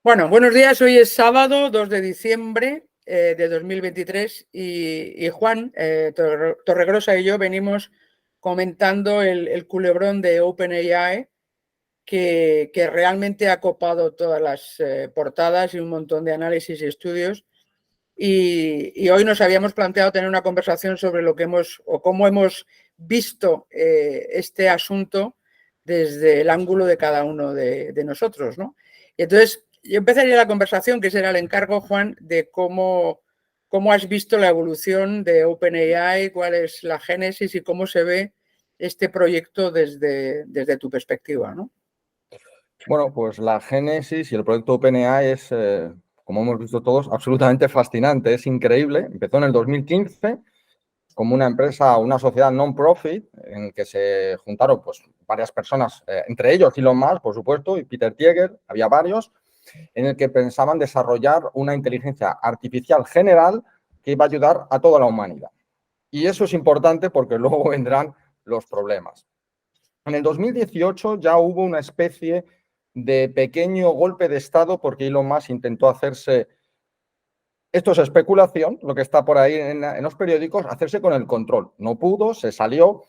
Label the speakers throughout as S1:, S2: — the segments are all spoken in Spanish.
S1: Bueno, buenos días. Hoy es sábado 2 de diciembre de 2023 y Juan Torregrosa y yo venimos comentando el culebrón de OpenAI que realmente ha copado todas las portadas y un montón de análisis y estudios. Y hoy nos habíamos planteado tener una conversación sobre lo que hemos o cómo hemos visto este asunto desde el ángulo de cada uno de nosotros, ¿no? Y entonces, yo empezaría la conversación, que será el encargo, Juan, de cómo has visto la evolución de OpenAI, cuál es la génesis y cómo se ve este proyecto desde tu perspectiva, ¿no?
S2: Bueno, pues la génesis y el proyecto OpenAI es, como hemos visto todos, absolutamente fascinante, es increíble. Empezó en el 2015 como una empresa, una sociedad non-profit en que se juntaron pues, varias personas, entre ellos Elon Musk, por supuesto, y Peter Thiel, había varios, en el que pensaban desarrollar una inteligencia artificial general que iba a ayudar a toda la humanidad. Y eso es importante porque luego vendrán los problemas. En el 2018 ya hubo una especie de pequeño golpe de Estado porque Elon Musk intentó hacerse, esto es especulación, lo que está por ahí en los periódicos, hacerse con el control. No pudo, se salió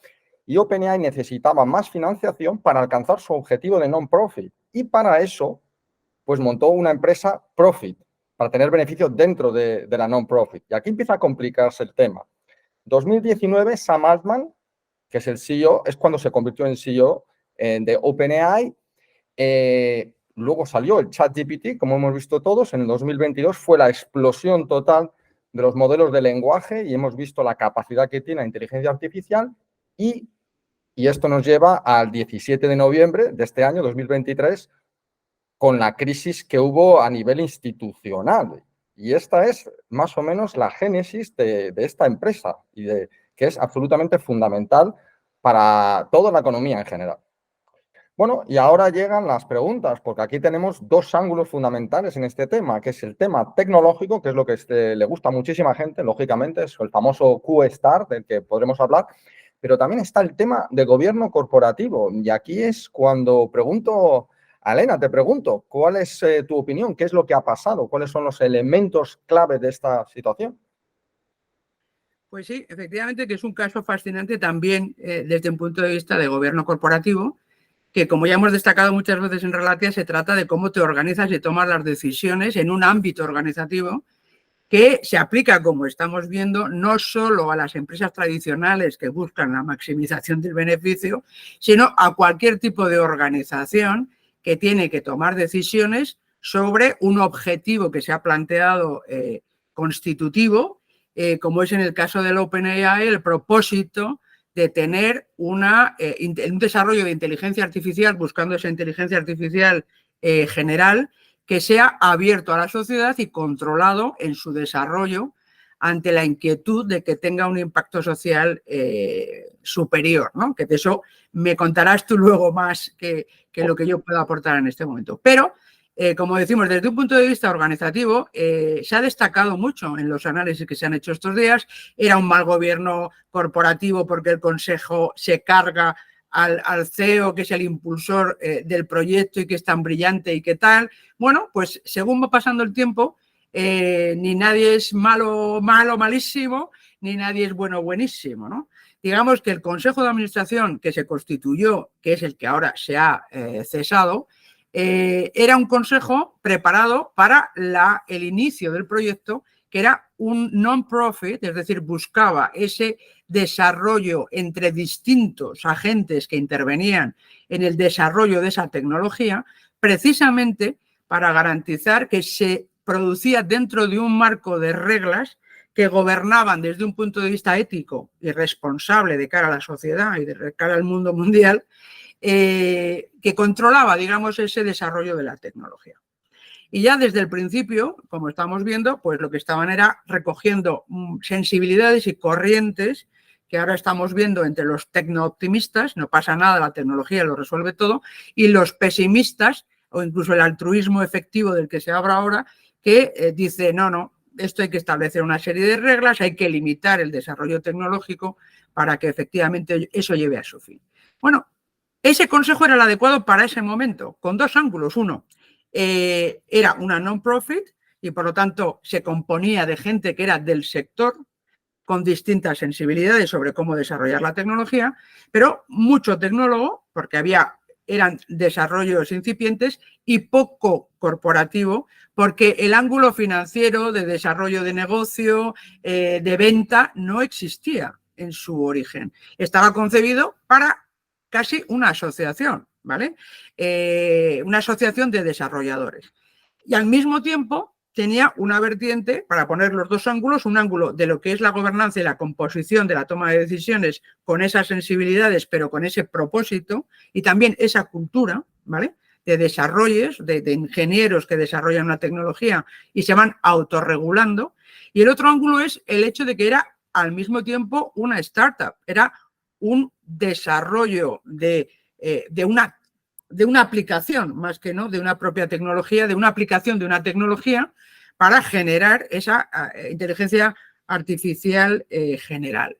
S2: y OpenAI necesitaba más financiación para alcanzar su objetivo de non-profit. Y para eso, pues montó una empresa profit, para tener beneficios dentro de la non-profit. Y aquí empieza a complicarse el tema. 2019, Sam Altman, que es el CEO, es cuando se convirtió en CEO de OpenAI. Luego salió el ChatGPT, como hemos visto todos, en el 2022 fue la explosión total de los modelos de lenguaje y hemos visto la capacidad que tiene la inteligencia artificial y esto nos lleva al 17 de noviembre de este año, 2023, con la crisis que hubo a nivel institucional. Y esta es más o menos la génesis de esta empresa y que es absolutamente fundamental para toda la economía en general. Bueno, y ahora llegan las preguntas, porque aquí tenemos dos ángulos fundamentales en este tema, que es el tema tecnológico, que es lo que le gusta a muchísima gente, lógicamente, es el famoso Q-Star del que podremos hablar, pero también está el tema de gobierno corporativo. Y aquí es cuando pregunto, Elena, te pregunto, ¿cuál es tu opinión? ¿Qué es lo que ha pasado? ¿Cuáles son los elementos clave de esta situación?
S1: Pues sí, efectivamente que es un caso fascinante también desde un punto de vista de gobierno corporativo, que como ya hemos destacado muchas veces en Relatia, se trata de cómo te organizas y tomas las decisiones en un ámbito organizativo que se aplica, como estamos viendo, no solo a las empresas tradicionales que buscan la maximización del beneficio, sino a cualquier tipo de organización que tiene que tomar decisiones sobre un objetivo que se ha planteado constitutivo, como es en el caso del OpenAI, el propósito de tener un desarrollo de inteligencia artificial, buscando esa inteligencia artificial general, que sea abierto a la sociedad y controlado en su desarrollo ante la inquietud de que tenga un impacto social superior, ¿no? Que de eso me contarás tú luego más que lo que yo pueda aportar en este momento. Pero, como decimos, desde un punto de vista organizativo, se ha destacado mucho en los análisis que se han hecho estos días. Era un mal gobierno corporativo porque el Consejo se carga al CEO, que es el impulsor del proyecto y que es tan brillante y qué tal. Bueno, pues según va pasando el tiempo, ni nadie es malo, malísimo, ni nadie es bueno, buenísimo, ¿no? Digamos que el Consejo de Administración que se constituyó, que es el que ahora se ha cesado, era un consejo preparado para el inicio del proyecto, que era un non-profit, es decir, buscaba ese desarrollo entre distintos agentes que intervenían en el desarrollo de esa tecnología, precisamente para garantizar que se producía dentro de un marco de reglas que gobernaban desde un punto de vista ético y responsable de cara a la sociedad y de cara al mundo mundial, que controlaba, digamos, ese desarrollo de la tecnología. Y ya desde el principio, como estamos viendo, pues lo que estaban era recogiendo sensibilidades y corrientes que ahora estamos viendo entre los tecno-optimistas, no pasa nada, la tecnología lo resuelve todo, y los pesimistas, o incluso el altruismo efectivo del que se habla ahora, que dice, no, esto hay que establecer una serie de reglas, hay que limitar el desarrollo tecnológico para que efectivamente eso lleve a su fin. Bueno, ese consejo era el adecuado para ese momento, con dos ángulos. Uno, era una non-profit y por lo tanto se componía de gente que era del sector con distintas sensibilidades sobre cómo desarrollar la tecnología, pero mucho tecnólogo, porque eran desarrollos incipientes, y poco corporativo, porque el ángulo financiero de desarrollo de negocio, de venta, no existía en su origen. Estaba concebido para casi una asociación, ¿vale? Una asociación de desarrolladores. Y al mismo tiempo tenía una vertiente, para poner los dos ángulos, un ángulo de lo que es la gobernanza y la composición de la toma de decisiones con esas sensibilidades, pero con ese propósito, y también esa cultura, ¿vale?, de desarrollos, de ingenieros que desarrollan una tecnología y se van autorregulando. Y el otro ángulo es el hecho de que era al mismo tiempo una startup, era un desarrollo de una aplicación, más que no de una propia tecnología, de una aplicación de una tecnología para generar esa inteligencia artificial general.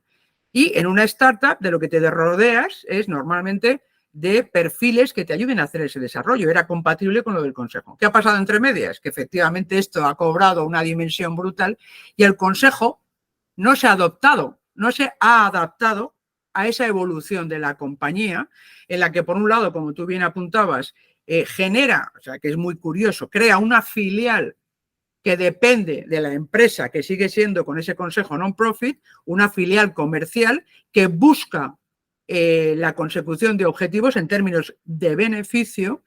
S1: Y en una startup de lo que te rodeas es normalmente de perfiles que te ayuden a hacer ese desarrollo. Era compatible con lo del consejo. ¿Qué ha pasado entre medias? Que efectivamente esto ha cobrado una dimensión brutal y el consejo no se ha adaptado a esa evolución de la compañía, en la que por un lado, como tú bien apuntabas, genera, o sea que es muy curioso, crea una filial que depende de la empresa, que sigue siendo con ese consejo non-profit, una filial comercial que busca la consecución de objetivos en términos de beneficio,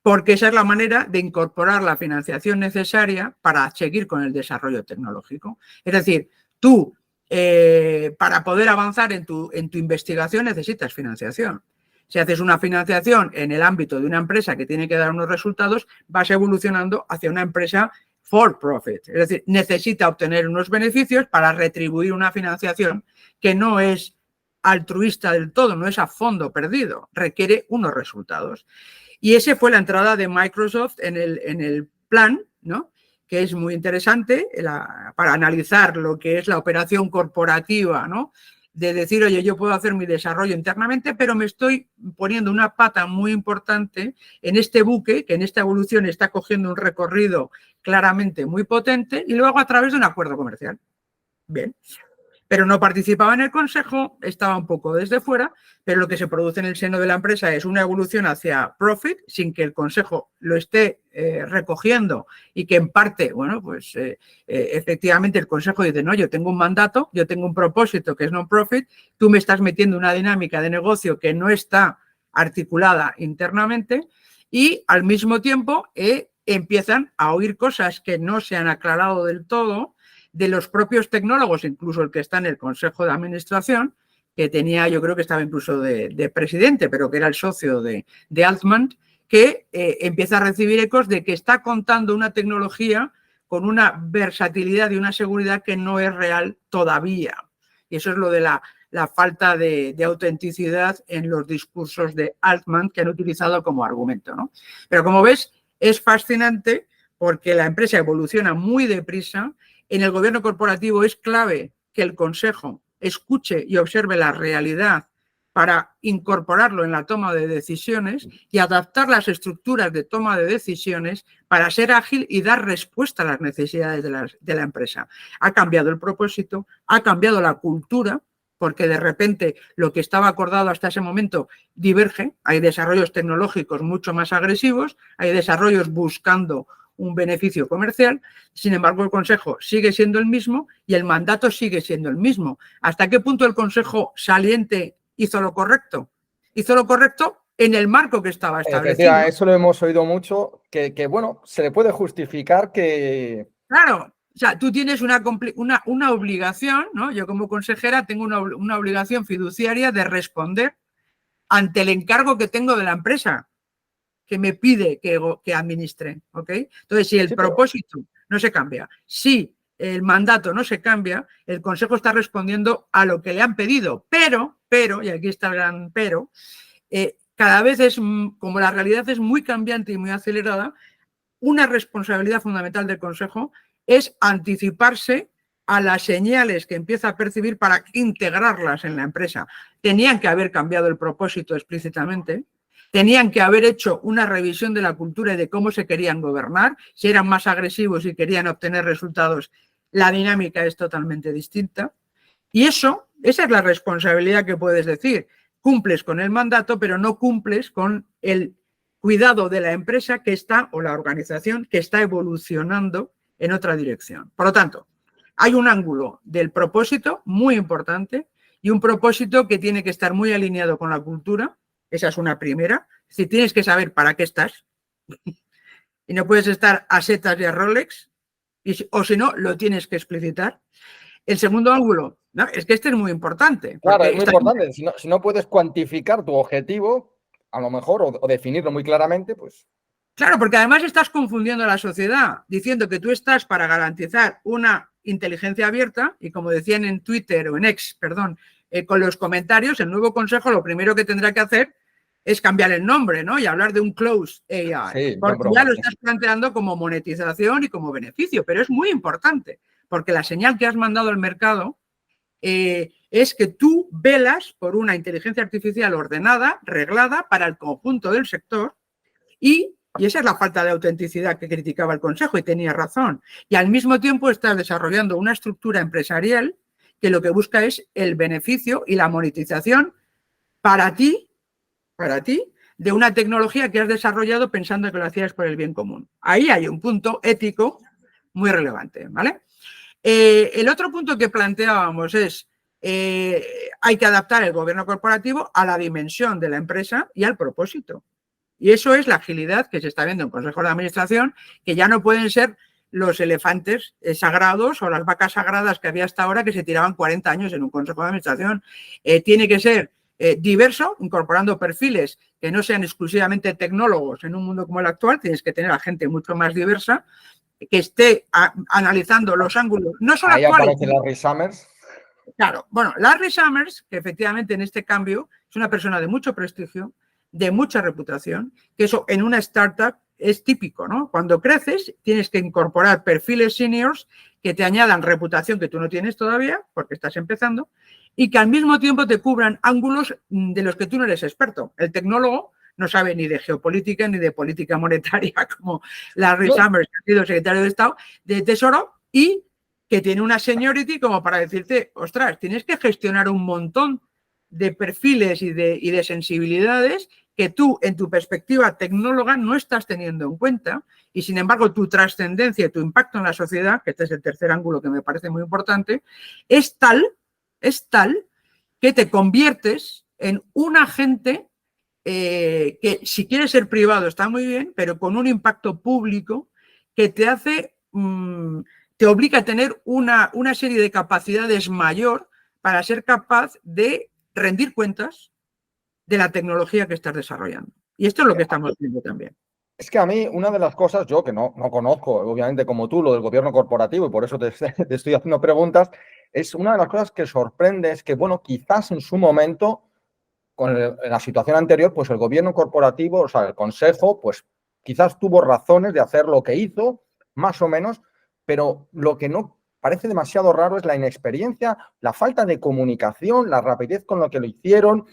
S1: porque esa es la manera de incorporar la financiación necesaria para seguir con el desarrollo tecnológico. Es decir, tú, para poder avanzar en tu investigación necesitas financiación. Si haces una financiación en el ámbito de una empresa que tiene que dar unos resultados, vas evolucionando hacia una empresa for profit. Es decir, necesita obtener unos beneficios para retribuir una financiación que no es altruista del todo, no es a fondo perdido, requiere unos resultados. Y esa fue la entrada de Microsoft en el plan, ¿no?, que es muy interesante para analizar lo que es la operación corporativa, ¿no?, de decir, oye, yo puedo hacer mi desarrollo internamente, pero me estoy poniendo una pata muy importante en este buque, que en esta evolución está cogiendo un recorrido claramente muy potente, y luego a través de un acuerdo comercial. Bien. Pero no participaba en el consejo, estaba un poco desde fuera, pero lo que se produce en el seno de la empresa es una evolución hacia profit, sin que el consejo lo esté recogiendo y que en parte, bueno, pues efectivamente el consejo dice, no, yo tengo un mandato, yo tengo un propósito que es non-profit, tú me estás metiendo una dinámica de negocio que no está articulada internamente y al mismo tiempo empiezan a oír cosas que no se han aclarado del todo, de los propios tecnólogos, incluso el que está en el Consejo de Administración, que tenía, yo creo que estaba incluso de presidente, pero que era el socio de Altman, que empieza a recibir ecos de que está contando una tecnología con una versatilidad y una seguridad que no es real todavía. Y eso es lo de la falta de autenticidad en los discursos de Altman que han utilizado como argumento, ¿no? Pero como ves, es fascinante porque la empresa evoluciona muy deprisa. En el gobierno corporativo es clave que el consejo escuche y observe la realidad para incorporarlo en la toma de decisiones y adaptar las estructuras de toma de decisiones para ser ágil y dar respuesta a las necesidades de la empresa. Ha cambiado el propósito, ha cambiado la cultura, porque de repente lo que estaba acordado hasta ese momento diverge. Hay desarrollos tecnológicos mucho más agresivos, hay desarrollos buscando un beneficio comercial, sin embargo el consejo sigue siendo el mismo y el mandato sigue siendo el mismo. ¿Hasta qué punto el consejo saliente hizo lo correcto? Hizo lo correcto en el marco que estaba establecido.
S2: Eso lo hemos oído mucho, que bueno, se le puede justificar que...
S1: Claro, o sea, tú tienes una obligación, ¿no? Yo como consejera tengo una obligación fiduciaria de responder ante el encargo que tengo de la empresa, que me pide que administre, ¿ok? Entonces, si el propósito no se cambia, si el mandato no se cambia, el consejo está respondiendo a lo que le han pedido, pero, y aquí está el gran pero, cada vez como la realidad es muy cambiante y muy acelerada, una responsabilidad fundamental del consejo es anticiparse a las señales que empieza a percibir para integrarlas en la empresa. Tenían que haber cambiado el propósito explícitamente, tenían que haber hecho una revisión de la cultura y de cómo se querían gobernar. Si eran más agresivos y querían obtener resultados, la dinámica es totalmente distinta. Y esa es la responsabilidad que puedes decir. Cumples con el mandato, pero no cumples con el cuidado de la empresa que está, o la organización que está evolucionando en otra dirección. Por lo tanto, hay un ángulo del propósito muy importante y un propósito que tiene que estar muy alineado con la cultura. Esa es una primera. Es decir, tienes que saber para qué estás y no puedes estar a setas y a Rolex, o si no, lo tienes que explicitar. El segundo ángulo, ¿no? Es que este es muy importante.
S2: Claro, es muy importante. Si no puedes cuantificar tu objetivo, a lo mejor, o definirlo muy claramente, pues...
S1: Claro, porque además estás confundiendo a la sociedad, diciendo que tú estás para garantizar una inteligencia abierta, y como decían en Twitter, o en X, perdón, con los comentarios, el nuevo consejo lo primero que tendrá que hacer es cambiar el nombre, ¿no? Y hablar de un closed AI.
S2: Sí,
S1: porque ya lo estás planteando como monetización y como beneficio, pero es muy importante, porque la señal que has mandado al mercado es que tú velas por una inteligencia artificial ordenada, reglada para el conjunto del sector, y esa es la falta de autenticidad que criticaba el Consejo, y tenía razón. Y al mismo tiempo estás desarrollando una estructura empresarial que lo que busca es el beneficio y la monetización para ti, de una tecnología que has desarrollado pensando que lo hacías por el bien común. Ahí hay un punto ético muy relevante, ¿vale? El otro punto que planteábamos es hay que adaptar el gobierno corporativo a la dimensión de la empresa y al propósito. Y eso es la agilidad que se está viendo en consejos de administración, que ya no pueden ser los elefantes sagrados o las vacas sagradas que había hasta ahora, que se tiraban 40 años en un consejo de administración. Tiene que ser diverso, incorporando perfiles que no sean exclusivamente tecnólogos en un mundo como el actual. Tienes que tener a gente mucho más diversa, que esté analizando los ángulos, no solo
S2: ahí
S1: actuales.
S2: Ahí aparece Larry Summers.
S1: Claro, bueno, Larry Summers, que efectivamente en este cambio es una persona de mucho prestigio, de mucha reputación, que eso en una startup es típico, ¿no? Cuando creces tienes que incorporar perfiles seniors que te añadan reputación que tú no tienes todavía, porque estás empezando, y que al mismo tiempo te cubran ángulos de los que tú no eres experto. El tecnólogo no sabe ni de geopolítica ni de política monetaria, como Larry Summers, que ha sido secretario de Estado de Tesoro, y que tiene una seniority como para decirte, ostras, tienes que gestionar un montón de perfiles y de sensibilidades que tú, en tu perspectiva tecnóloga, no estás teniendo en cuenta, y sin embargo tu trascendencia y tu impacto en la sociedad, que este es el tercer ángulo que me parece muy importante, es tal que te conviertes en un agente que, si quieres ser privado, está muy bien, pero con un impacto público que te hace, te obliga a tener una serie de capacidades mayor para ser capaz de rendir cuentas de la tecnología que estás desarrollando. Y esto es lo que estamos viendo también.
S2: Es que a mí una de las cosas, yo que no conozco, obviamente como tú, lo del gobierno corporativo, y por eso te estoy haciendo preguntas, es una de las cosas que sorprende, es que, bueno, quizás en su momento, en la situación anterior, pues el gobierno corporativo, o sea, el consejo, pues quizás tuvo razones de hacer lo que hizo, más o menos, pero lo que no parece demasiado raro es la inexperiencia, la falta de comunicación, la rapidez con lo que lo hicieron.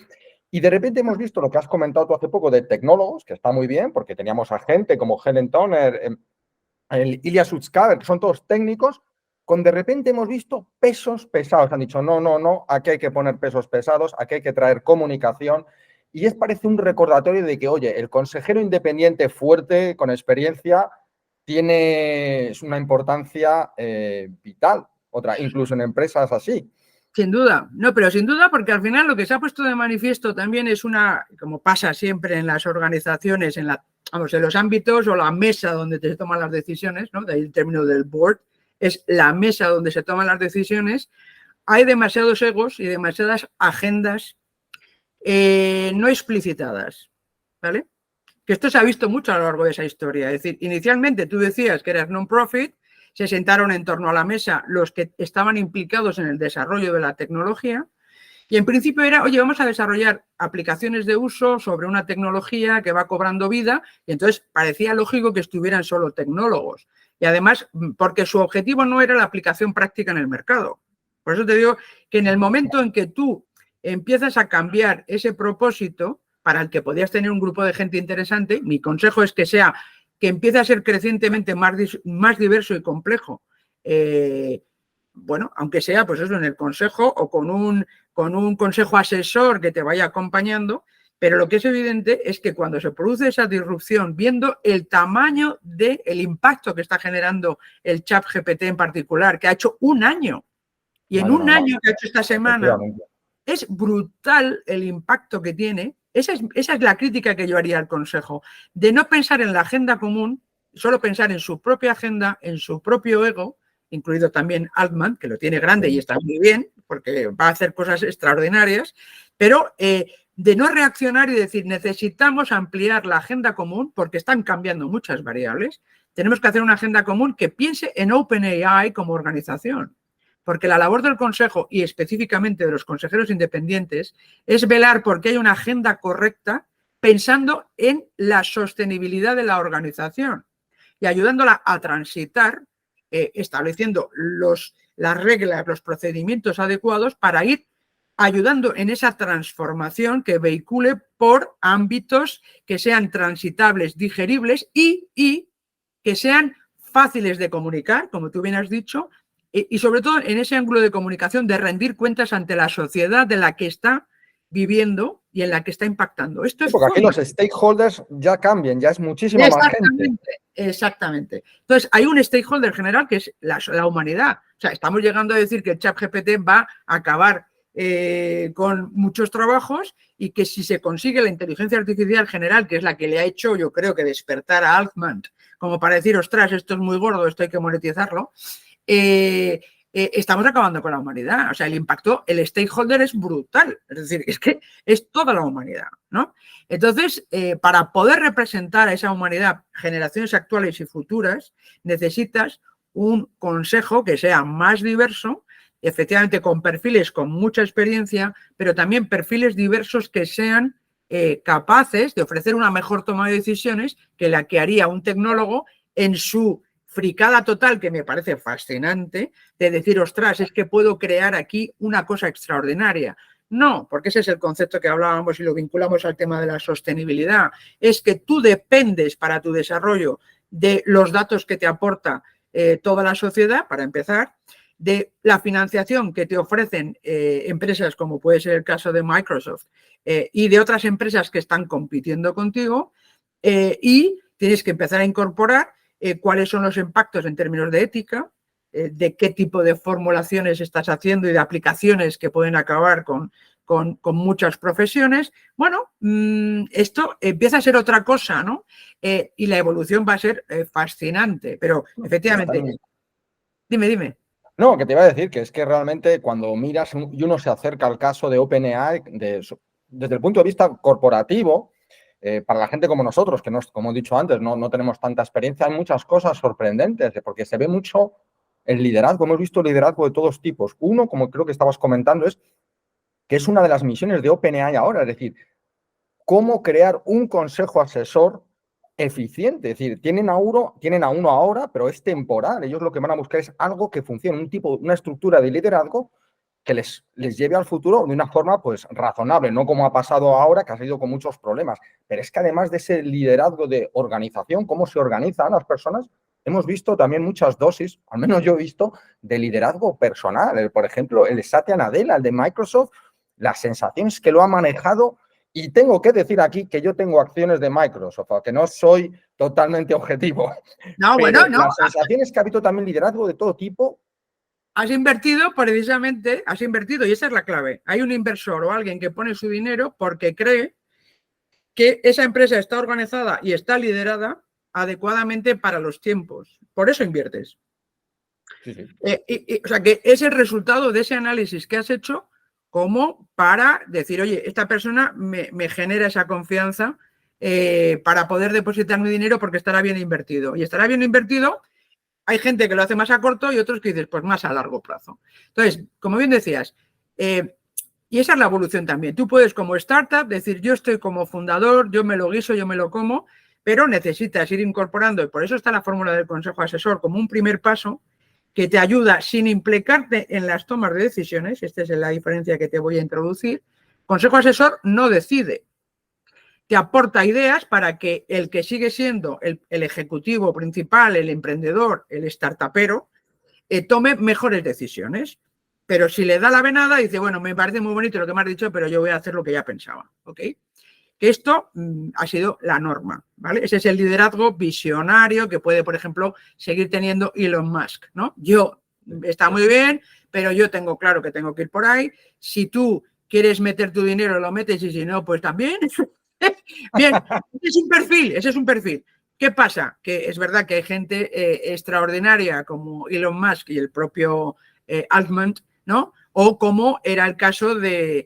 S2: Y de repente hemos visto lo que has comentado tú hace poco de tecnólogos, que está muy bien, porque teníamos a gente como Helen Toner, el Ilya Sutskever, que son todos técnicos, con de repente hemos visto pesos pesados. Han dicho, no, aquí hay que poner pesos pesados, aquí hay que traer comunicación. Y parece un recordatorio de que, oye, el consejero independiente fuerte, con experiencia, tiene una importancia vital, incluso en empresas así.
S1: Sin duda, no, pero sin duda, porque al final lo que se ha puesto de manifiesto también es como pasa siempre en las organizaciones, en los ámbitos o la mesa donde se toman las decisiones, ¿no? De ahí el término del board, es la mesa donde se toman las decisiones. Hay demasiados egos y demasiadas agendas no explicitadas, ¿vale? Que esto se ha visto mucho a lo largo de esa historia. Es decir, inicialmente tú decías que eras non-profit, se sentaron en torno a la mesa los que estaban implicados en el desarrollo de la tecnología, y en principio era, oye, vamos a desarrollar aplicaciones de uso sobre una tecnología que va cobrando vida, y entonces parecía lógico que estuvieran solo tecnólogos. Y además, porque su objetivo no era la aplicación práctica en el mercado. Por eso te digo que en el momento en que tú empiezas a cambiar ese propósito, para el que podías tener un grupo de gente interesante, mi consejo es que empiece a ser crecientemente más diverso y complejo. Bueno, aunque sea, pues eso, en el consejo o con un consejo asesor que te vaya acompañando, pero lo que es evidente es que cuando se produce esa disrupción, viendo el tamaño del impacto que está generando el ChatGPT en particular, que ha hecho un año, y en un año que ha hecho esta semana, es brutal el impacto que tiene. Esa es la crítica que yo haría al Consejo, de no pensar en la agenda común, solo pensar en su propia agenda, en su propio ego, incluido también Altman, que lo tiene grande y está muy bien, porque va a hacer cosas extraordinarias, pero de no reaccionar y decir, necesitamos ampliar la agenda común porque están cambiando muchas variables. Tenemos que hacer una agenda común que piense en OpenAI como organización. Porque la labor del Consejo y específicamente de los consejeros independientes es velar porque hay una agenda correcta pensando en la sostenibilidad de la organización y ayudándola a transitar, estableciendo las reglas, los procedimientos adecuados para ir ayudando en esa transformación que vehicule por ámbitos que sean transitables, digeribles y que sean fáciles de comunicar, como tú bien has dicho, y sobre todo en ese ángulo de comunicación de rendir cuentas ante la sociedad de la que está viviendo y en la que está impactando. Esto es
S2: porque aquí los stakeholders ya cambian, ya es muchísima más gente.
S1: Exactamente. Entonces, hay un stakeholder general que es la humanidad. O sea, estamos llegando a decir que el ChatGPT va a acabar con muchos trabajos y que si se consigue la inteligencia artificial general, que es la que le ha hecho, yo creo, que despertar a Altman, como para decir, ostras, esto es muy gordo, esto hay que monetizarlo, estamos acabando con la humanidad. O sea, el impacto, el stakeholder es brutal. Es decir, es que es toda la humanidad, ¿no? Entonces, para poder representar a esa humanidad, generaciones actuales y futuras, necesitas un consejo que sea más diverso, efectivamente con perfiles con mucha experiencia, pero también perfiles diversos que sean capaces de ofrecer una mejor toma de decisiones que la que haría un tecnólogo en su fricada total, que me parece fascinante, de decir, ostras, es que puedo crear aquí una cosa extraordinaria. No, porque ese es el concepto que hablábamos y lo vinculamos al tema de la sostenibilidad. Es que tú dependes para tu desarrollo de los datos que te aporta toda la sociedad, para empezar, de la financiación que te ofrecen empresas como puede ser el caso de Microsoft y de otras empresas que están compitiendo contigo y tienes que empezar a incorporar cuáles son los impactos en términos de ética, de qué tipo de formulaciones estás haciendo y de aplicaciones que pueden acabar con muchas profesiones. Bueno, esto empieza a ser otra cosa, ¿no? Y la evolución va a ser fascinante, pero efectivamente... Dime.
S2: No, que te iba a decir que es que realmente cuando miras y uno se acerca al caso de OpenAI, desde el punto de vista corporativo, para la gente como nosotros, que no, como he dicho antes, no tenemos tanta experiencia, hay muchas cosas sorprendentes, porque se ve mucho el liderazgo. Hemos visto liderazgo de todos tipos. Uno, como creo que estabas comentando, es que es una de las misiones de OpenAI ahora, es decir, cómo crear un consejo asesor eficiente. Es decir, tienen a uno ahora, pero es temporal. Ellos lo que van a buscar es algo que funcione, una estructura de liderazgo que les lleve al futuro de una forma pues razonable, no como ha pasado ahora, que ha sido con muchos problemas. Pero es que además de ese liderazgo de organización, cómo se organizan las personas, hemos visto también muchas dosis, al menos yo he visto, de liderazgo personal. Por ejemplo, el Satya Nadella, el de Microsoft, las sensaciones que lo ha manejado. Y tengo que decir aquí que yo tengo acciones de Microsoft, que no soy totalmente objetivo.
S1: No,
S2: pero
S1: bueno, no.
S2: La sensación es que ha habido también liderazgo de todo tipo.
S1: Has invertido precisamente, y esa es la clave. Hay un inversor o alguien que pone su dinero porque cree que esa empresa está organizada y está liderada adecuadamente para los tiempos. Por eso inviertes.
S2: Sí.
S1: O sea, que es el resultado de ese análisis que has hecho como para decir, oye, esta persona me genera esa confianza para poder depositar mi dinero porque estará bien invertido. Y estará bien invertido. Hay gente que lo hace más a corto y otros que dices, pues más a largo plazo. Entonces, como bien decías, y esa es la evolución también. Tú puedes como startup decir, yo estoy como fundador, yo me lo guiso, yo me lo como, pero necesitas ir incorporando, y por eso está la fórmula del consejo asesor como un primer paso que te ayuda sin implicarte en las tomas de decisiones. Esta es la diferencia que te voy a introducir. Consejo asesor no decide. te aporta ideas para que el que sigue siendo el ejecutivo principal, el emprendedor, el startupero, tome mejores decisiones. Pero si le da la venada, dice, bueno, me parece muy bonito lo que me has dicho, pero yo voy a hacer lo que ya pensaba. ¿Ok? Que esto ha sido la norma, ¿vale? Ese es el liderazgo visionario que puede, por ejemplo, seguir teniendo Elon Musk, ¿no? Está muy bien, pero yo tengo claro que tengo que ir por ahí. Si tú quieres meter tu dinero, lo metes, y si no, pues también. Bien, ese es un perfil. ¿Qué pasa? Que es verdad que hay gente extraordinaria como Elon Musk y el propio Altman, ¿no? O como era el caso de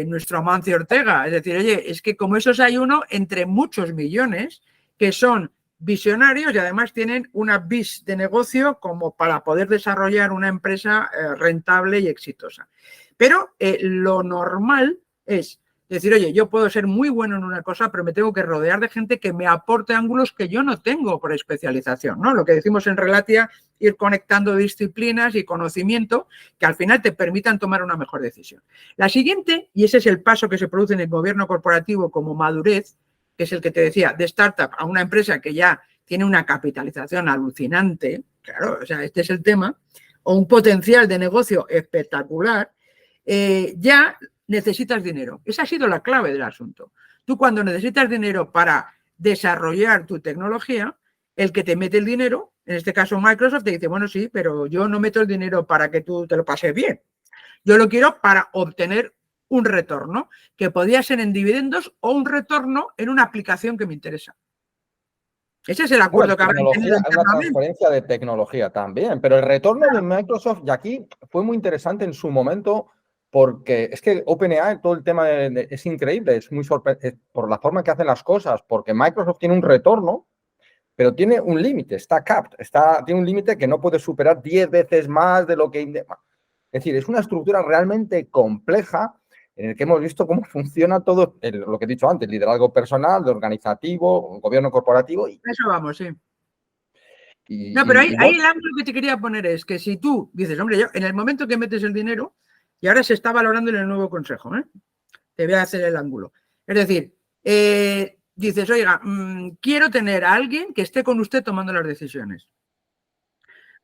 S1: nuestro Amancio Ortega. Es decir, oye, es que como esos hay uno entre muchos millones que son visionarios y además tienen una vis de negocio como para poder desarrollar una empresa rentable y exitosa. Pero lo normal es decir, oye, yo puedo ser muy bueno en una cosa, pero me tengo que rodear de gente que me aporte ángulos que yo no tengo por especialización, ¿no? Lo que decimos en Relatia, ir conectando disciplinas y conocimiento que al final te permitan tomar una mejor decisión. La siguiente, y ese es el paso que se produce en el gobierno corporativo como madurez, que es el que te decía, de startup a una empresa que ya tiene una capitalización alucinante, claro, o sea, este es el tema, o un potencial de negocio espectacular, ya necesitas dinero. Esa ha sido la clave del asunto. Tú cuando necesitas dinero para desarrollar tu tecnología, el que te mete el dinero, en este caso Microsoft, te dice, bueno, sí, pero yo no meto el dinero para que tú te lo pases bien. Yo lo quiero para obtener un retorno, que podría ser en dividendos o un retorno en una aplicación que me interesa. Ese es el acuerdo que habrán tenido
S2: internamente. Una transferencia de tecnología también, pero el retorno de Microsoft, y aquí fue muy interesante en su momento, porque es que OpenAI, todo el tema es increíble, es muy sorprendente por la forma que hacen las cosas, porque Microsoft tiene un retorno, pero tiene un límite, está capped, tiene un límite que no puede superar 10 veces más de lo que... Es decir, es una estructura realmente compleja en el que hemos visto cómo funciona todo lo que he dicho antes, liderazgo personal, organizativo, gobierno corporativo.
S1: Eso vamos, sí. No, pero ahí el ángulo que te quería poner es que si tú dices, hombre, yo en el momento que metes el dinero, y ahora se está valorando en el nuevo consejo, te voy a hacer el ángulo. Es decir, dices, oiga, quiero tener a alguien que esté con usted tomando las decisiones.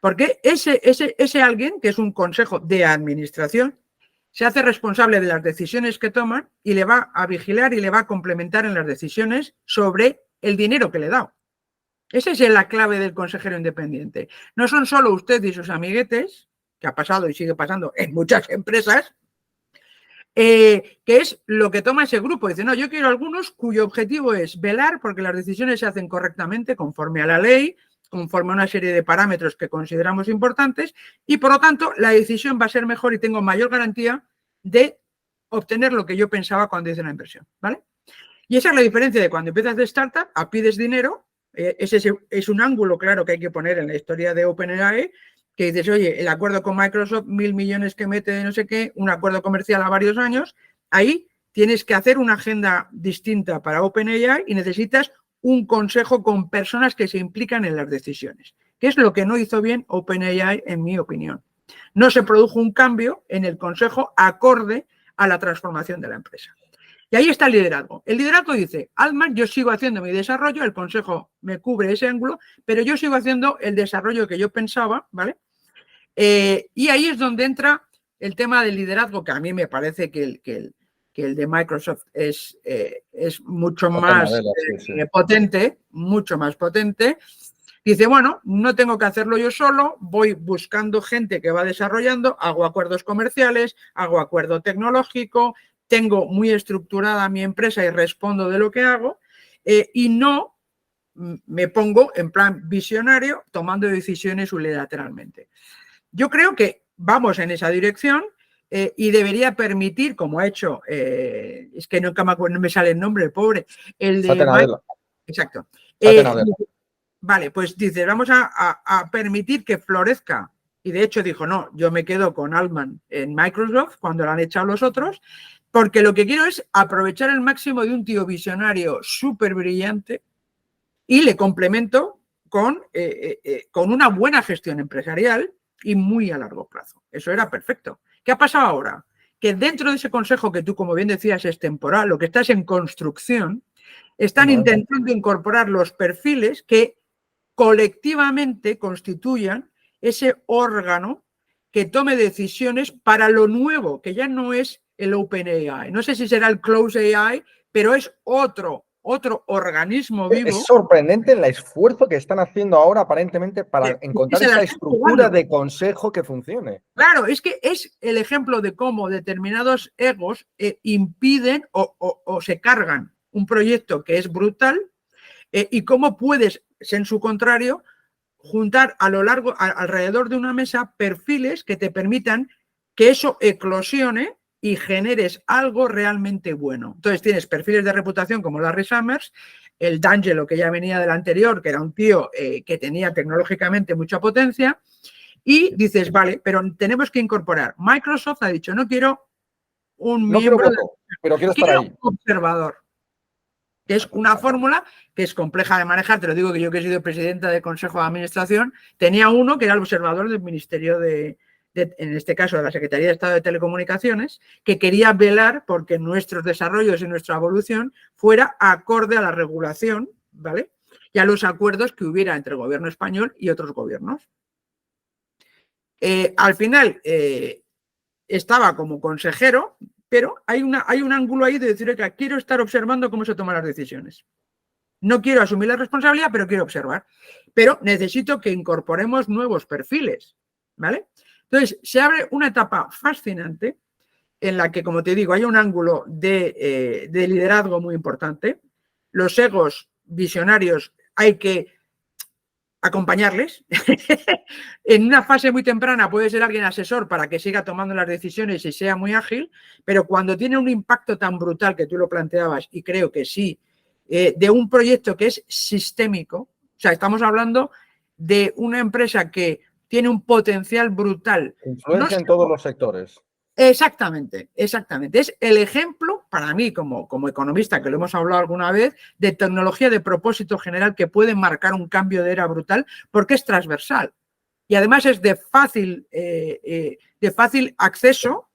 S1: Porque ese alguien, que es un consejo de administración, se hace responsable de las decisiones que toman y le va a vigilar y le va a complementar en las decisiones sobre el dinero que le da. Esa es la clave del consejero independiente. No son solo usted y sus amiguetes, que ha pasado y sigue pasando en muchas empresas, que es lo que toma ese grupo. Dice, no, yo quiero algunos cuyo objetivo es velar porque las decisiones se hacen correctamente conforme a la ley, conforme a una serie de parámetros que consideramos importantes y, por lo tanto, la decisión va a ser mejor y tengo mayor garantía de obtener lo que yo pensaba cuando hice la inversión, ¿vale? Y esa es la diferencia de cuando empiezas de startup a pides dinero. Ese es un ángulo claro que hay que poner en la historia de OpenAI, que dices, oye, el acuerdo con Microsoft, 1.000 millones que mete de no sé qué, un acuerdo comercial a varios años, ahí tienes que hacer una agenda distinta para OpenAI y necesitas un consejo con personas que se implican en las decisiones, que es lo que no hizo bien OpenAI, en mi opinión. No se produjo un cambio en el consejo acorde a la transformación de la empresa. Y ahí está el liderazgo. El liderazgo dice, Altman, yo sigo haciendo mi desarrollo, el consejo me cubre ese ángulo, pero yo sigo haciendo el desarrollo que yo pensaba, ¿vale? Y ahí es donde entra el tema del liderazgo, que a mí me parece que el de Microsoft es mucho más potente, mucho más potente. Dice, bueno, no tengo que hacerlo yo solo, voy buscando gente que va desarrollando, hago acuerdos comerciales, hago acuerdo tecnológico, tengo muy estructurada mi empresa y respondo de lo que hago y no me pongo en plan visionario tomando decisiones unilateralmente. Yo creo que vamos en esa dirección y debería permitir, como ha hecho, es que nunca me acuerdo, no me sale el nombre, el pobre, el de... Exacto. Vale, pues dice, vamos a permitir que florezca. Y de hecho dijo, no, yo me quedo con Altman en Microsoft cuando lo han echado los otros, porque lo que quiero es aprovechar el máximo de un tío visionario súper brillante y le complemento con una buena gestión empresarial y muy a largo plazo. Eso era perfecto. ¿Qué ha pasado ahora? Que dentro de ese consejo que tú, como bien decías, es temporal, lo que está es en construcción, están intentando incorporar los perfiles que colectivamente constituyan ese órgano que tome decisiones para lo nuevo, que ya no es el OpenAI. No sé si será el Close AI, pero es otro organismo vivo.
S2: Es sorprendente el esfuerzo que están haciendo ahora aparentemente para encontrar esa estructura de consejo que funcione.
S1: Claro, es que es el ejemplo de cómo determinados egos impiden o se cargan un proyecto que es brutal y cómo puedes, en su contrario, juntar alrededor de una mesa perfiles que te permitan que eso eclosione y generes algo realmente bueno. Entonces tienes perfiles de reputación como Larry Summers, el D'Angelo, que ya venía del anterior, que era un tío que tenía tecnológicamente mucha potencia, y dices, vale, pero tenemos que incorporar. Microsoft ha dicho, no quiero un miembro,
S2: pero quiero estar ahí.
S1: Un observador. Que es una fórmula que es compleja de manejar. Te lo digo que yo, que he sido presidenta del Consejo de Administración, tenía uno que era el observador del Ministerio en este caso de la Secretaría de Estado de Telecomunicaciones, que quería velar porque nuestros desarrollos y nuestra evolución fuera acorde a la regulación, ¿vale? Y a los acuerdos que hubiera entre el gobierno español y otros gobiernos. Al final estaba como consejero, pero hay un ángulo ahí de decir que quiero estar observando cómo se toman las decisiones. No quiero asumir la responsabilidad, pero quiero observar. Pero necesito que incorporemos nuevos perfiles, ¿vale? Entonces, se abre una etapa fascinante en la que, como te digo, hay un ángulo de liderazgo muy importante. Los egos visionarios hay que acompañarles. En una fase muy temprana puede ser alguien asesor para que siga tomando las decisiones y sea muy ágil, pero cuando tiene un impacto tan brutal que tú lo planteabas, y creo que sí, de un proyecto que es sistémico, o sea, estamos hablando de una empresa que tiene un potencial brutal.
S2: Influencia en todos los sectores.
S1: Exactamente, exactamente. Es el ejemplo, para mí, como economista, que lo hemos hablado alguna vez, de tecnología de propósito general que puede marcar un cambio de era brutal porque es transversal. Y además es de fácil acceso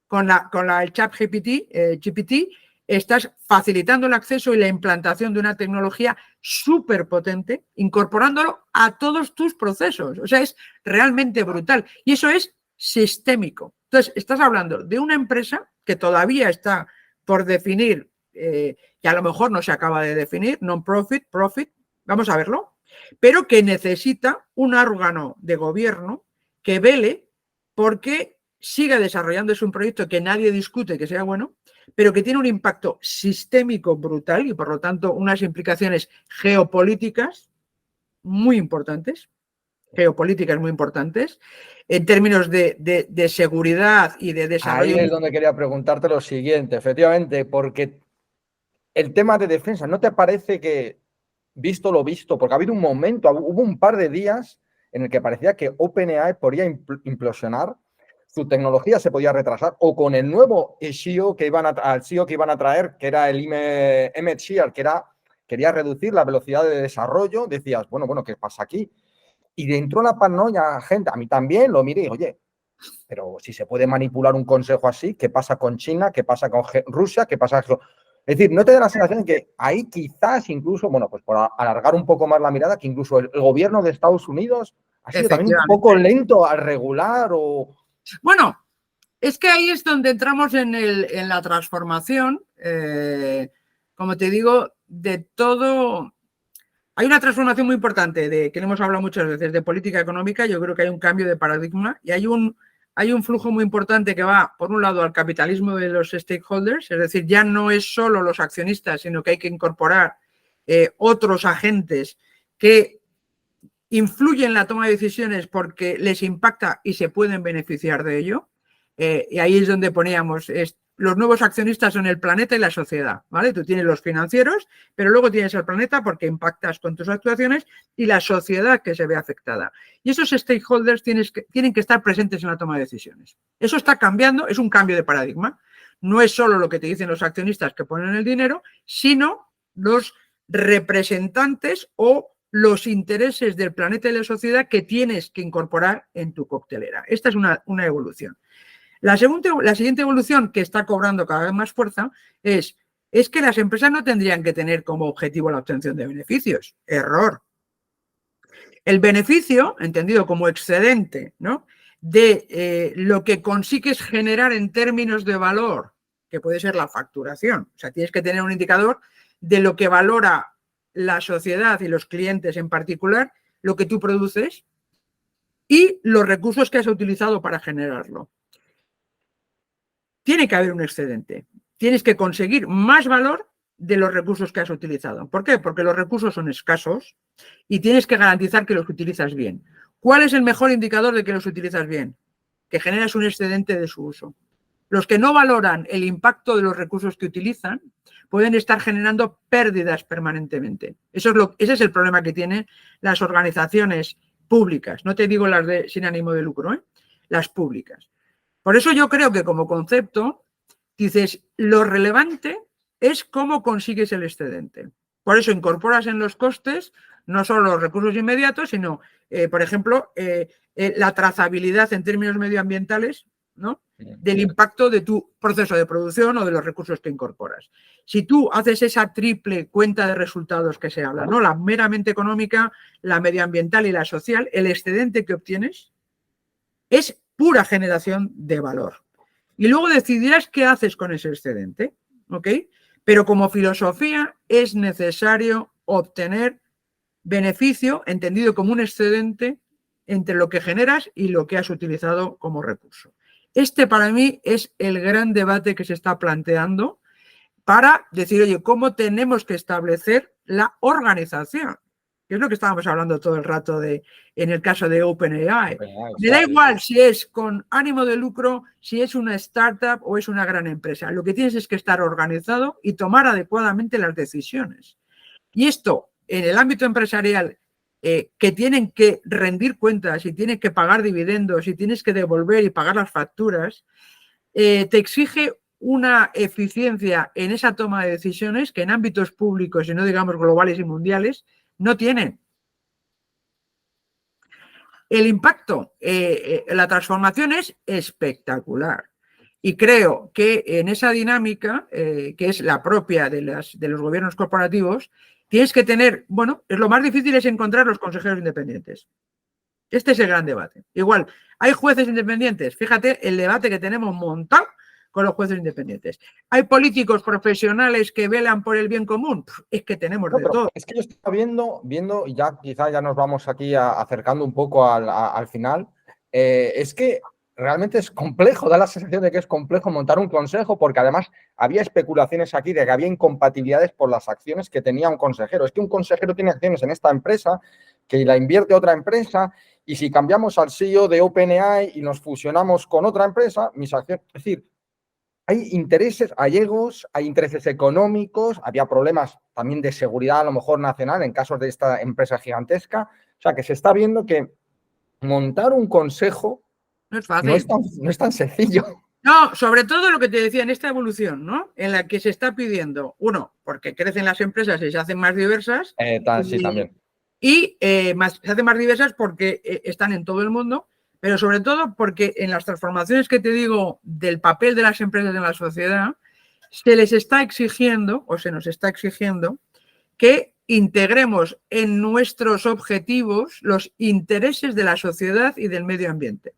S1: con el chat GPT, estás facilitando el acceso y la implantación de una tecnología súper potente, incorporándolo a todos tus procesos. O sea, es realmente brutal. Y eso es sistémico. Entonces, estás hablando de una empresa que todavía está por definir, que a lo mejor no se acaba de definir, non-profit, profit, vamos a verlo, pero que necesita un órgano de gobierno que vele porque siga desarrollándose un proyecto que nadie discute que sea bueno, pero que tiene un impacto sistémico brutal y, por lo tanto, unas implicaciones geopolíticas muy importantes. En términos de seguridad y de desarrollo.
S2: Ahí es donde quería preguntarte lo siguiente, efectivamente, porque el tema de defensa, ¿no te parece que, visto lo visto, porque ha habido un momento, hubo un par de días en el que parecía que OpenAI podría implosionar, su tecnología se podía retrasar, o con el nuevo CEO que iban a traer, que era el Emmett Shear, que quería reducir la velocidad de desarrollo, decías, bueno, ¿qué pasa aquí? Y dentro de la paranoia, gente, a mí también lo miré y oye, pero si se puede manipular un consejo así, ¿qué pasa con China? ¿Qué pasa con Rusia? ¿Qué pasa con... Es decir, ¿no te da la sensación de que ahí quizás incluso, bueno, pues por alargar un poco más la mirada, que incluso el gobierno de Estados Unidos ha sido también un poco lento al regular o...
S1: Bueno, es que ahí es donde entramos en la transformación, como te digo, de todo... Hay una transformación muy importante, que hemos hablado muchas veces, de política económica. Yo creo que hay un cambio de paradigma y hay un flujo muy importante que va, por un lado, al capitalismo de los stakeholders, es decir, ya no es solo los accionistas, sino que hay que incorporar otros agentes que influyen en la toma de decisiones porque les impacta y se pueden beneficiar de ello. Y ahí es donde poníamos... Los nuevos accionistas son el planeta y la sociedad, ¿vale? Tú tienes los financieros, pero luego tienes el planeta porque impactas con tus actuaciones y la sociedad que se ve afectada. Y esos stakeholders tienen que estar presentes en la toma de decisiones. Eso está cambiando, es un cambio de paradigma. No es solo lo que te dicen los accionistas que ponen el dinero, sino los representantes o los intereses del planeta y la sociedad que tienes que incorporar en tu coctelera. Esta es una evolución. La siguiente evolución que está cobrando cada vez más fuerza es es que las empresas no tendrían que tener como objetivo la obtención de beneficios. Error. El beneficio, entendido como excedente, ¿no?, de lo que consigues generar en términos de valor, que puede ser la facturación. O sea, tienes que tener un indicador de lo que valora la sociedad y los clientes en particular, lo que tú produces y los recursos que has utilizado para generarlo. Tiene que haber un excedente. Tienes que conseguir más valor de los recursos que has utilizado. ¿Por qué? Porque los recursos son escasos y tienes que garantizar que los utilizas bien. ¿Cuál es el mejor indicador de que los utilizas bien? Que generas un excedente de su uso. Los que no valoran el impacto de los recursos que utilizan pueden estar generando pérdidas permanentemente. Ese es el problema que tienen las organizaciones públicas. No te digo las de sin ánimo de lucro, las públicas. Por eso yo creo que como concepto, dices, lo relevante es cómo consigues el excedente. Por eso incorporas en los costes no solo los recursos inmediatos, sino, por ejemplo, la trazabilidad en términos medioambientales, ¿no?, del impacto de tu proceso de producción o de los recursos que incorporas. Si tú haces esa triple cuenta de resultados que se habla, ¿no?, la meramente económica, la medioambiental y la social, el excedente que obtienes es pura generación de valor. Y luego decidirás qué haces con ese excedente, ¿ok? Pero como filosofía es necesario obtener beneficio, entendido como un excedente, entre lo que generas y lo que has utilizado como recurso. Este para mí es el gran debate que se está planteando para decir, oye, ¿cómo tenemos que establecer la organización? Que es lo que estábamos hablando todo el rato en el caso de OpenAI. Me da igual si es con ánimo de lucro, si es una startup o es una gran empresa. Lo que tienes es que estar organizado y tomar adecuadamente las decisiones. Y esto, en el ámbito empresarial, que tienen que rendir cuentas y tienen que pagar dividendos y tienes que devolver y pagar las facturas, te exige una eficiencia en esa toma de decisiones que en ámbitos públicos y no digamos globales y mundiales no tienen. El impacto, la transformación es espectacular. Y creo que en esa dinámica, que es la propia de los gobiernos corporativos, tienes que tener, bueno, lo más difícil es encontrar los consejeros independientes. Este es el gran debate. Igual, hay jueces independientes. Fíjate el debate que tenemos montado con los jueces independientes. ¿Hay políticos profesionales que velan por el bien común? Es que tenemos de todo.
S2: Es que yo estaba viendo y ya quizá ya nos vamos aquí acercando un poco al final, es que realmente es complejo, da la sensación de que es complejo montar un consejo porque además había especulaciones aquí de que había incompatibilidades por las acciones que tenía un consejero. Es que un consejero tiene acciones en esta empresa que la invierte otra empresa y si cambiamos al CEO de OpenAI y nos fusionamos con otra empresa, mis acciones, es decir, hay intereses, hay egos, hay intereses económicos, había problemas también de seguridad a lo mejor nacional en casos de esta empresa gigantesca. O sea, que se está viendo que montar un consejo
S1: no es fácil.
S2: No es tan sencillo.
S1: No, sobre todo lo que te decía en esta evolución, ¿no? En la que se está pidiendo, uno, porque crecen las empresas y se hacen más diversas.
S2: Sí, también.
S1: Y se hacen más diversas porque están en todo el mundo. Pero sobre todo porque en las transformaciones que te digo del papel de las empresas en la sociedad, se les está exigiendo o se nos está exigiendo que integremos en nuestros objetivos los intereses de la sociedad y del medio ambiente.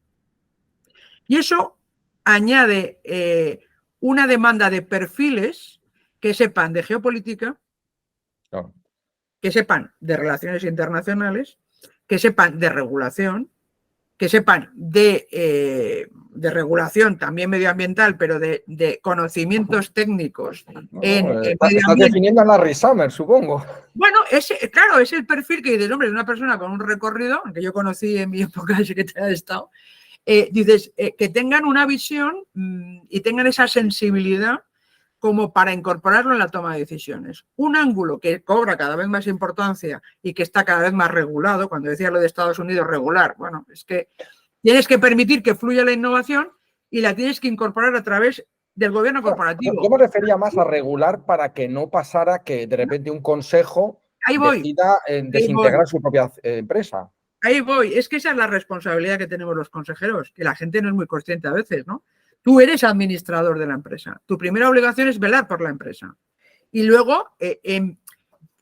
S1: Y eso añade una demanda de perfiles que sepan de geopolítica,
S2: Claro,
S1: que sepan de relaciones internacionales, que sepan de regulación, que sepan de regulación también medioambiental, pero de conocimientos técnicos en medio ambiente.
S2: Estás definiendo a Larry Summers, supongo.
S1: Bueno, claro, es el perfil que dices, hombre, es una persona con un recorrido, que yo conocí en mi época de secretaria de Estado, dices, que tengan una visión y tengan esa sensibilidad como para incorporarlo en la toma de decisiones. Un ángulo que cobra cada vez más importancia y que está cada vez más regulado, cuando decía lo de Estados Unidos regular, bueno, es que tienes que permitir que fluya la innovación y la tienes que incorporar a través del gobierno corporativo.
S2: Yo me refería más a regular para que no pasara que de repente un consejo decida desintegrar su propia empresa.
S1: Ahí voy. Es que esa es la responsabilidad que tenemos los consejeros, que la gente no es muy consciente a veces, ¿no? Tú eres administrador de la empresa. Tu primera obligación es velar por la empresa. Y luego,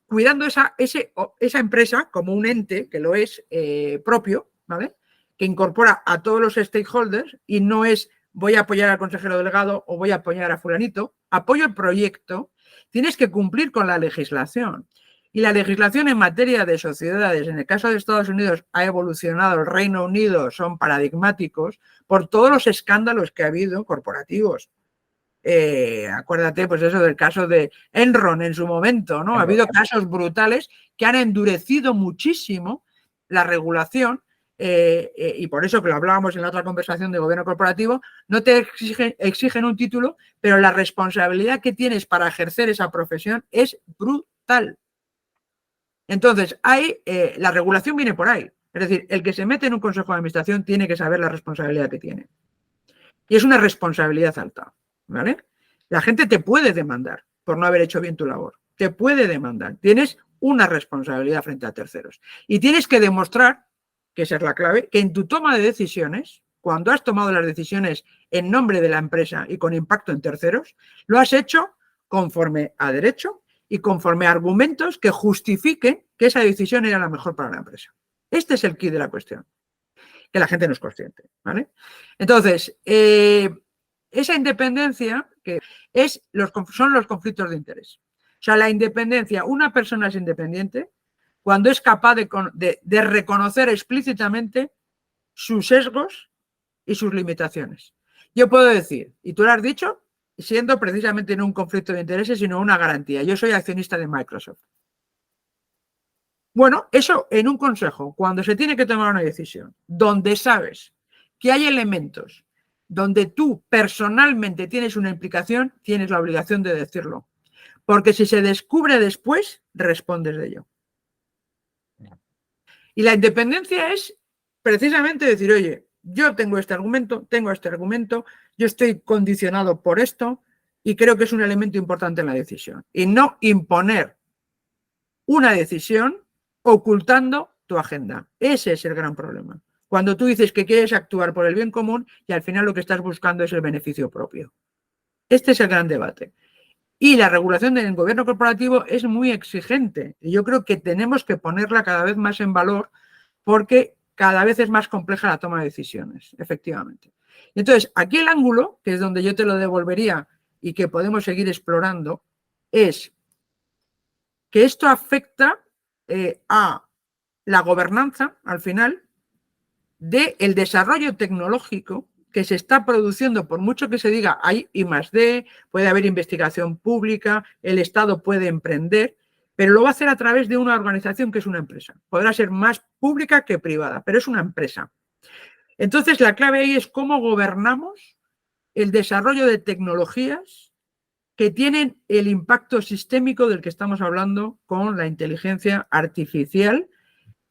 S1: cuidando esa empresa como un ente, que lo es propio, ¿vale? Que incorpora a todos los stakeholders y no es voy a apoyar al consejero delegado o voy a apoyar a fulanito, apoyo el proyecto, tienes que cumplir con la legislación. Y la legislación en materia de sociedades, en el caso de Estados Unidos, ha evolucionado, el Reino Unido son paradigmáticos por todos los escándalos que ha habido corporativos. Acuérdate, pues eso del caso de Enron en su momento, ¿no? Ha habido casos brutales que han endurecido muchísimo la regulación y por eso que lo hablábamos en la otra conversación de gobierno corporativo, no te exigen un título, pero la responsabilidad que tienes para ejercer esa profesión es brutal. Entonces, la regulación viene por ahí. Es decir, el que se mete en un consejo de administración tiene que saber la responsabilidad que tiene. Y es una responsabilidad alta, ¿vale? La gente te puede demandar por no haber hecho bien tu labor. Te puede demandar. Tienes una responsabilidad frente a terceros. Y tienes que demostrar, que esa es la clave, que en tu toma de decisiones, cuando has tomado las decisiones en nombre de la empresa y con impacto en terceros, lo has hecho conforme a derecho y conforme a argumentos que justifiquen que esa decisión era la mejor para la empresa. Este es el quid de la cuestión, que la gente no es consciente, ¿vale? Entonces, esa independencia que son los conflictos de interés. O sea, la independencia, una persona es independiente cuando es capaz de reconocer explícitamente sus sesgos y sus limitaciones. Yo puedo decir, y tú lo has dicho, siendo precisamente no un conflicto de intereses, sino una garantía. Yo soy accionista de Microsoft. Bueno, eso en un consejo, cuando se tiene que tomar una decisión, donde sabes que hay elementos donde tú personalmente tienes una implicación, tienes la obligación de decirlo. Porque si se descubre después, respondes de ello. Y la independencia es precisamente decir, oye, yo tengo este argumento, yo estoy condicionado por esto y creo que es un elemento importante en la decisión. Y no imponer una decisión ocultando tu agenda. Ese es el gran problema. Cuando tú dices que quieres actuar por el bien común y al final lo que estás buscando es el beneficio propio. Este es el gran debate. Y la regulación del gobierno corporativo es muy exigente. Y yo creo que tenemos que ponerla cada vez más en valor porque cada vez es más compleja la toma de decisiones, efectivamente. Entonces, aquí el ángulo, que es donde yo te lo devolvería y que podemos seguir explorando, es que esto afecta a la gobernanza, al final, del desarrollo tecnológico que se está produciendo, por mucho que se diga hay I+D, puede haber investigación pública, el Estado puede emprender, pero lo va a hacer a través de una organización que es una empresa. Podrá ser más pública que privada, pero es una empresa. Entonces, la clave ahí es cómo gobernamos el desarrollo de tecnologías que tienen el impacto sistémico del que estamos hablando con la inteligencia artificial,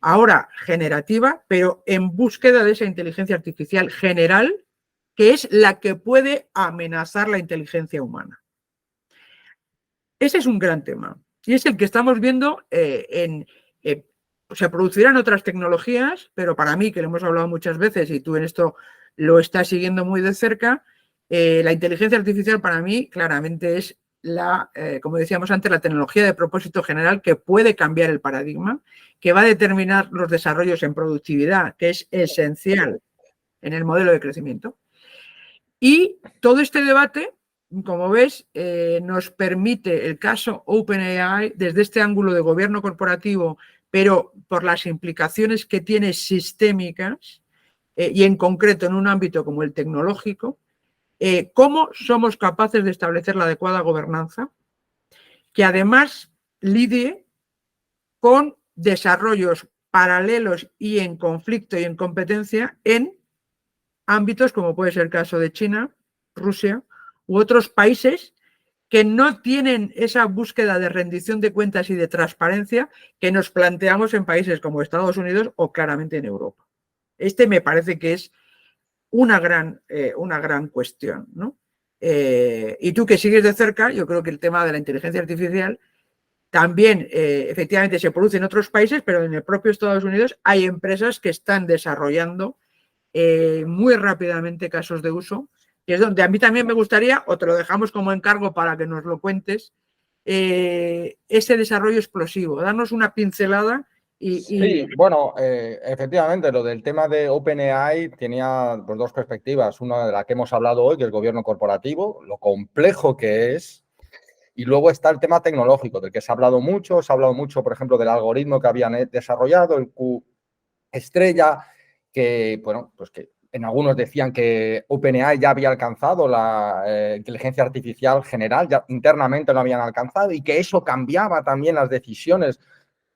S1: ahora generativa, pero en búsqueda de esa inteligencia artificial general, que es la que puede amenazar la inteligencia humana. Ese es un gran tema y es el que estamos viendo se producirán otras tecnologías, pero para mí, que lo hemos hablado muchas veces y tú en esto lo estás siguiendo muy de cerca, la inteligencia artificial para mí claramente es como decíamos antes, la tecnología de propósito general que puede cambiar el paradigma, que va a determinar los desarrollos en productividad, que es esencial en el modelo de crecimiento. Y todo este debate, como ves, nos permite el caso OpenAI desde este ángulo de gobierno corporativo, pero por las implicaciones que tiene sistémicas y en concreto en un ámbito como el tecnológico, cómo somos capaces de establecer la adecuada gobernanza, que además lidie con desarrollos paralelos y en conflicto y en competencia en ámbitos como puede ser el caso de China, Rusia u otros países que no tienen esa búsqueda de rendición de cuentas y de transparencia que nos planteamos en países como Estados Unidos o claramente en Europa. Este me parece que es una gran cuestión, ¿no? Y tú que sigues de cerca, yo creo que el tema de la inteligencia artificial también efectivamente se produce en otros países, pero en el propio Estados Unidos hay empresas que están desarrollando muy rápidamente casos de uso, que es donde a mí también me gustaría, o te lo dejamos como encargo para que nos lo cuentes, ese desarrollo explosivo. Darnos una pincelada.
S2: Sí, bueno, efectivamente, lo del tema de OpenAI tenía pues, dos perspectivas. Una de la que hemos hablado hoy, que es el gobierno corporativo, lo complejo que es. Y luego está el tema tecnológico, del que se ha hablado mucho. Se ha hablado mucho, por ejemplo, del algoritmo que habían desarrollado, el Q estrella, que, bueno, pues que en algunos decían que OpenAI ya había alcanzado la inteligencia artificial general, ya internamente lo habían alcanzado y que eso cambiaba también las decisiones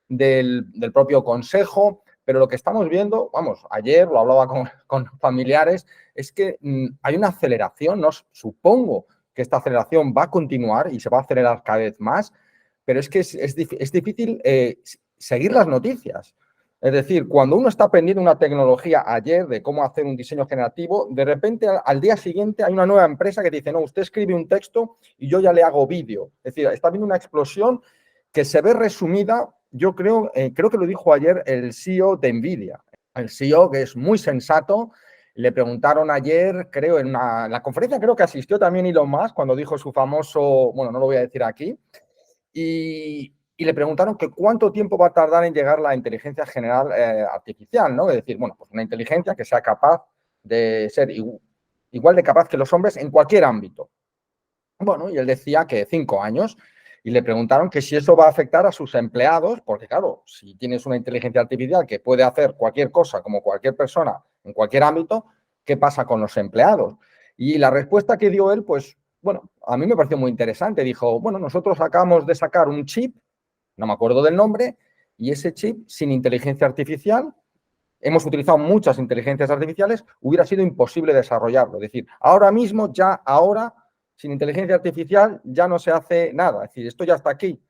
S2: del propio consejo. Pero lo que estamos viendo, vamos, ayer lo hablaba con familiares, es que hay una aceleración, no supongo que esta aceleración va a continuar y se va a acelerar cada vez más, pero es que es difícil seguir las noticias. Es decir, cuando uno está aprendiendo una tecnología ayer de cómo hacer un diseño generativo, de repente al día siguiente hay una nueva empresa que dice, no, usted escribe un texto y yo ya le hago vídeo. Es decir, está habiendo una explosión que se ve resumida, yo creo que lo dijo ayer el CEO de NVIDIA. El CEO, que es muy sensato, le preguntaron ayer, creo, en la conferencia, creo que asistió también Elon Musk cuando dijo su famoso, bueno, no lo voy a decir aquí, y le preguntaron que cuánto tiempo va a tardar en llegar la inteligencia general artificial, ¿no? Es decir, bueno, pues una inteligencia que sea capaz de ser igual de capaz que los hombres en cualquier ámbito. Bueno, y él decía que 5 años. Y le preguntaron que si eso va a afectar a sus empleados, porque claro, si tienes una inteligencia artificial que puede hacer cualquier cosa como cualquier persona en cualquier ámbito, ¿qué pasa con los empleados? Y la respuesta que dio él, pues, bueno, a mí me pareció muy interesante. Dijo, bueno, nosotros acabamos de sacar un chip, no me acuerdo del nombre, y ese chip sin inteligencia artificial, hemos utilizado muchas inteligencias artificiales, hubiera sido imposible desarrollarlo. Es decir, ahora mismo, sin inteligencia artificial ya no se hace nada. Es decir, esto ya está aquí.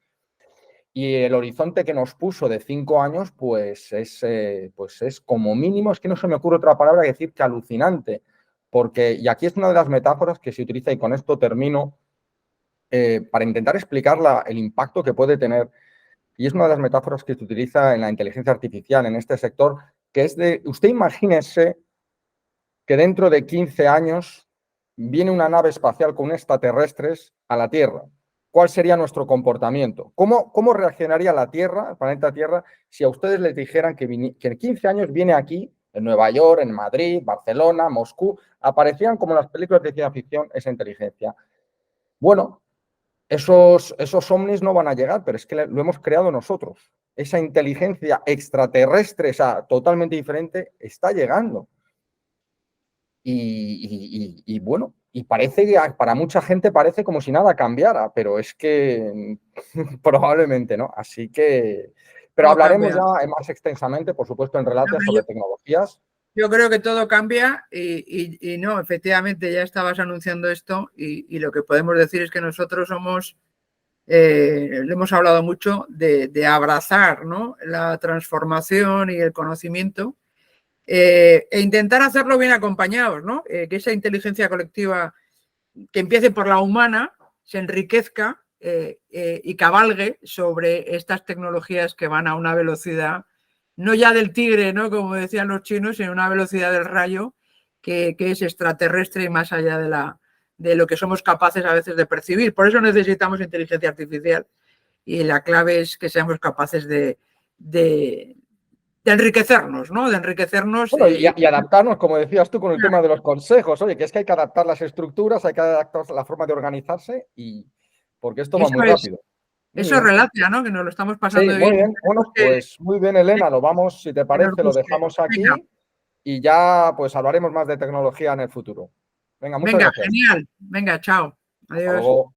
S2: Y el horizonte que nos puso de 5 años, pues es como mínimo, es que no se me ocurre otra palabra que decir que alucinante. Porque, y aquí es una de las metáforas que se utiliza, y con esto termino, para intentar explicar el impacto que puede tener. Y es una de las metáforas que se utiliza en la inteligencia artificial, en este sector, que es de, usted imagínese que dentro de 15 años viene una nave espacial con extraterrestres a la Tierra. ¿Cuál sería nuestro comportamiento? ¿Cómo reaccionaría la Tierra, el planeta Tierra, si a ustedes les dijeran que en 15 años viene aquí, en Nueva York, en Madrid, Barcelona, Moscú, aparecían como en las películas de ciencia ficción esa inteligencia? Bueno, esos ovnis no van a llegar, pero es que lo hemos creado nosotros. Esa inteligencia extraterrestre, totalmente diferente, está llegando. Y bueno, y parece que para mucha gente parece como si nada cambiara, pero es que probablemente no. Así que, pero
S1: No
S2: hablaremos
S1: cambia.
S2: ya más extensamente, por supuesto, en Relatia sobre tecnologías.
S1: Yo creo que todo cambia y no, efectivamente ya estabas anunciando esto y lo que podemos decir es que nosotros somos, le hemos hablado mucho de abrazar, ¿no?, la transformación y el conocimiento e intentar hacerlo bien acompañados, ¿no? Que esa inteligencia colectiva que empiece por la humana se enriquezca y cabalgue sobre estas tecnologías que van a una velocidad, no ya del tigre, ¿no?, como decían los chinos, sino una velocidad del rayo que es extraterrestre y más allá de lo que somos capaces a veces de percibir. Por eso necesitamos inteligencia artificial y la clave es que seamos capaces de enriquecernos, ¿no? De enriquecernos.
S2: Bueno, y adaptarnos, como decías tú, con el tema de los consejos. Oye, que es que hay que adaptar las estructuras, hay que adaptar la forma de organizarse, porque esto va muy rápido. Muy
S1: Eso
S2: bien.
S1: relacia, ¿no? Que nos lo estamos
S2: Sí,
S1: pasando
S2: muy
S1: bien.
S2: bien. Bueno, pues muy bien, Elena, lo vamos, si te parece, lo dejamos
S1: Venga,
S2: aquí y ya pues hablaremos más de tecnología en el futuro. Venga, muchas
S1: venga,
S2: gracias.
S1: genial. Venga, chao.
S2: Hasta
S1: Adiós.
S2: luego.